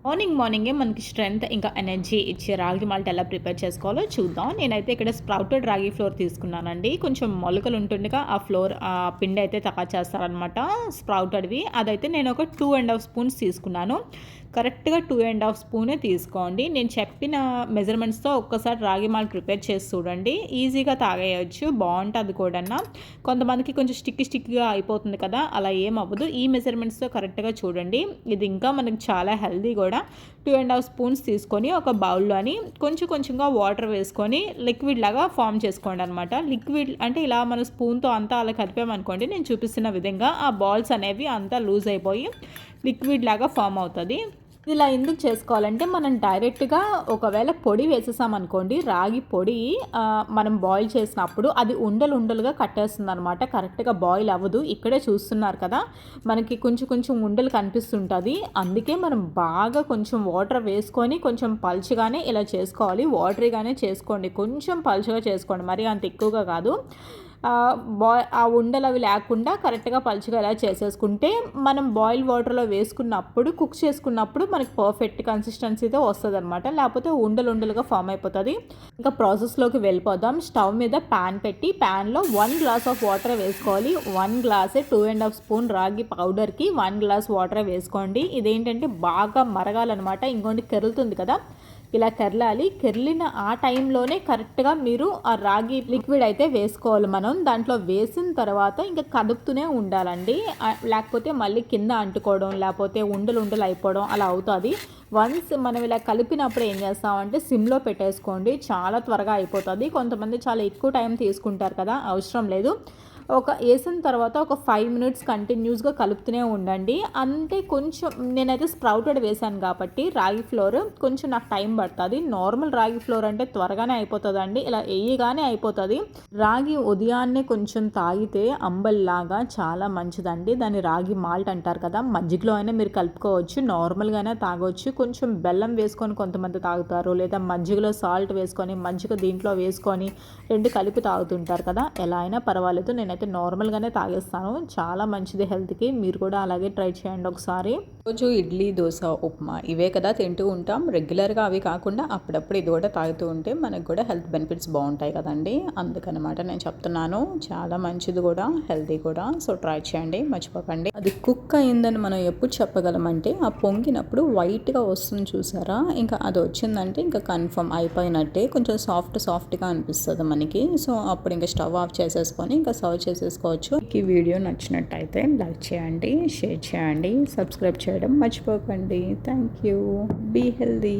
మార్నింగే మనకి స్ట్రెంగ్త్ ఇంకా ఎనర్జీ ఇచ్చే రాగి మాల్ట్ ఎలా ప్రిపేర్ చేసుకోవాలో చూద్దాం. నేనైతే ఇక్కడ స్ప్రౌటెడ్ రాగి ఫ్లోర్ తీసుకున్నానండి. కొంచెం మొలకలు ఉంటుండగా ఆ ఫ్లోర్ పిండి అయితే తయారు చేస్తారనమాట స్ప్రౌటెడ్వి. అదైతే నేను ఒక 2½ స్పూన్స్ తీసుకున్నాను. కరెక్ట్‌గా 2½ స్పూనే తీసుకోండి. నేను చెప్పిన మెజర్మెంట్స్‌తో ఒక్కసారి రాగి మాల్ట్ ప్రిపేర్ చేసి చూడండి. ఈజీగా తాగేయొచ్చు, బాగుంటుంది కూడానా. కొంతమందికి కొంచెం స్టిక్కీగా అయిపోతుంది కదా, అలా ఏమవ్వదు. ఈ మెజర్మెంట్స్తో కరెక్ట్గా చూడండి. ఇది ఇంకా మనకి చాలా హెల్దీ కూడా. 2½ స్పూన్స్ తీసుకొని ఒక బౌల్లోని కొంచెంగా వాటర్ వేసుకొని లిక్విడ్ లాగా ఫామ్ చేసుకోండి అనమాట. లిక్విడ్ అంటే ఇలా మన స్పూన్తో అంతా అలా కలిపామనుకోండి, నేను చూపిస్తున్న విధంగా ఆ బాల్స్ అనేవి అంతా లూజ్ అయిపోయి లిక్విడ్ లాగా ఫామ్ అవుతుంది. ఇలా ఎందుకు చేసుకోవాలంటే, మనం డైరెక్ట్గా ఒకవేళ పొడి వేసేసామనుకోండి, రాగి పొడి మనం బాయిల్ చేసినప్పుడు అది ఉండలుగా కట్టేస్తుంది అనమాట. కరెక్ట్గా బాయిల్ అవ్వదు. ఇక్కడే చూస్తున్నారు కదా, మనకి కొంచెం ఉండలు కనిపిస్తుంటుంది. అందుకే మనం బాగా కొంచెం వాటర్ వేసుకొని కొంచెం పల్చగానే ఇలా చేసుకోవాలి. వాటరీగానే చేసుకోండి, కొంచెం పల్చగా చేసుకోండి, మరి అంత ఎక్కువగా కాదు. ఆ ఉండలు అవి లేకుండా కరెక్ట్గా పలుచగా ఇలా చేసేసుకుంటే మనం బాయిల్ వాటర్లో వేసుకున్నప్పుడు కుక్ చేసుకున్నప్పుడు మనకి పర్ఫెక్ట్ కన్సిస్టెన్సీతో వస్తుంది అనమాట. లేకపోతే ఉండలుగా ఫామ్ అయిపోతుంది. ఇంకా ప్రాసెస్లోకి వెళ్ళిపోదాం. స్టవ్ మీద ప్యాన్ పెట్టి ప్యాన్లో 1 గ్లాస్ ఆఫ్ వాటర్ వేసుకోవాలి. 1 గ్లాసే 2½ స్పూన్ రాగి పౌడర్కి 1 గ్లాస్ వాటర్ వేసుకోండి. ఇదేంటంటే బాగా మరగాలన్నమాట. ఇంకోటి కెరులుతుంది కదా, ఇలా కెరలాలి. కెరిలిన ఆ టైంలోనే కరెక్ట్గా మీరు ఆ రాగి లిక్విడ్ అయితే వేసుకోవాలి. మనం దాంట్లో వేసిన తర్వాత ఇంకా కదుపుతూనే ఉండాలండి. లేకపోతే మళ్ళీ కింద అంటుకోవడం, లేకపోతే ఉండలు అయిపోవడం అలా అవుతుంది. వన్స్ మనం ఇలా కలిపినప్పుడు ఏం చేస్తామంటే సిమ్లో పెట్టేసుకోండి, చాలా త్వరగా అయిపోతుంది. కొంతమంది చాలా ఎక్కువ టైం తీసుకుంటారు కదా, అవసరం లేదు. వేసిన తర్వాత ఒక 5 మినిట్స్ కంటిన్యూస్గా కలుపుతూనే ఉండండి. అంటే కొంచెం నేనైతే స్ప్రౌటెడ్ వేసాను కాబట్టి రాగి ఫ్లోర్ కొంచెం నాకు టైం పడుతుంది. నార్మల్ రాగి ఫ్లోర్ అంటే త్వరగానే అయిపోతుందండి, ఇలా వేయగానే అయిపోతుంది. రాగి ఉదయాన్నే కొంచెం తాగితే అంబల్లాగా చాలా మంచిదండి. దాన్ని రాగి మాల్ట్ అంటారు కదా. మజ్జిగలో అయినా మీరు కలుపుకోవచ్చు, నార్మల్గానే తాగొచ్చు. కొంచెం బెల్లం వేసుకొని కొంతమంది తాగుతారు, లేదా మజ్జిగలో సాల్ట్ వేసుకొని మజ్జిగ దీంట్లో వేసుకొని 2 కలిపి తాగుతుంటారు కదా. ఎలా అయినా పర్వాలేదు, నేనైతే నార్మల్గానే తాగేస్తాను. చాలా మంచిది హెల్త్కి. మీరు కూడా అలాగే ట్రై చేయండి ఒకసారి. రోజు ఇడ్లీ, దోశ, ఉప్మా ఇవే కదా తింటూ ఉంటాం రెగ్యులర్గా. అవి కాకుండా అప్పుడప్పుడు ఇది కూడా తాగుతూ ఉంటే మనకు కూడా హెల్త్ బెనిఫిట్స్ బాగుంటాయి కదండి. అందుకనమాట నేను చెప్తున్నాను. చాలా మంచిది కూడా, హెల్తీ కూడా. సో ట్రై చేయండి, మర్చిపోకండి. అది కుక్ అయిందని మనం ఎప్పుడు చెప్పగలమంటే, ఆ పొంగినప్పుడు వైట్గా వస్తుంది చూసారా, ఇంకా అది వచ్చిందంటే ఇంకా కన్ఫర్మ్ అయిపోయినట్టే. కొంచెం సాఫ్ట్గా అనిపిస్తుంది మనకి. సో అప్పుడు ఇంకా స్టవ్ ఆఫ్ చేసేసుకొని ఇంకా సర్వ్ చేసేసుకోవచ్చు. ఈ వీడియో నచ్చినట్టయితే లైక్ చేయండి, షేర్ చేయండి, సబ్స్క్రైబ్ చేయడం మర్చిపోకండి. Thank you. Be healthy.